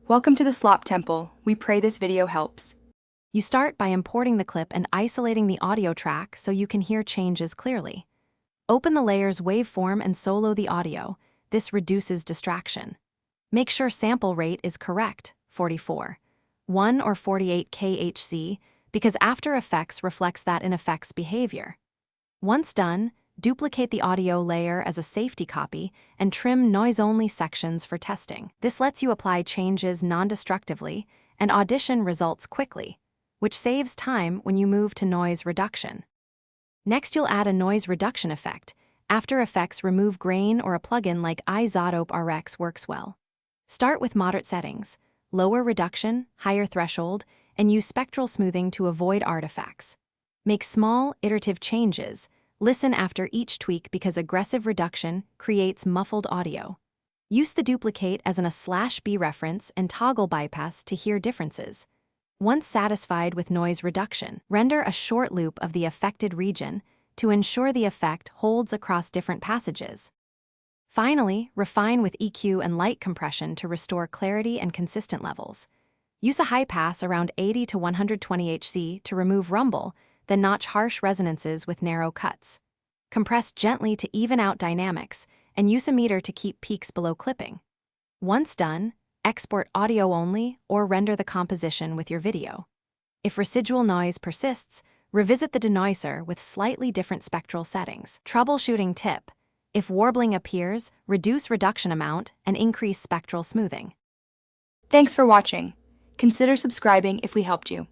Welcome to the Slop Temple. We pray this video helps. You start by importing the clip and isolating the audio track so you can hear changes clearly. Open the layers waveform and solo the audio. This reduces distraction. Make sure sample rate is correct, 44, 1 or 48 kHz, because After Effects reflects that in effects behavior. Once done, duplicate the audio layer as a safety copy and trim noise-only sections for testing. This lets you apply changes non-destructively and audition results quickly, which saves time when you move to noise reduction. Next, you'll add a noise reduction effect. After Effects remove grain or a plugin like iZotope RX works well. Start with moderate settings, lower reduction, higher threshold, and use spectral smoothing to avoid artifacts. Make small, iterative changes. Listen after each tweak because aggressive reduction creates muffled audio. Use the duplicate as an /B reference and toggle bypass to hear differences. Once satisfied with noise reduction, render a short loop of the affected region to ensure the effect holds across different passages. Finally, refine with EQ and light compression to restore clarity and consistent levels. Use a high pass around 80 to 120 Hz to remove rumble, then notch harsh resonances with narrow cuts. Compress gently to even out dynamics, and use a meter to keep peaks below clipping. Once done, export audio only or render the composition with your video. If residual noise persists, revisit the denoiser with slightly different spectral settings. Troubleshooting tip: if warbling appears, reduce reduction amount and increase spectral smoothing. Thanks for watching. Consider subscribing if we helped you.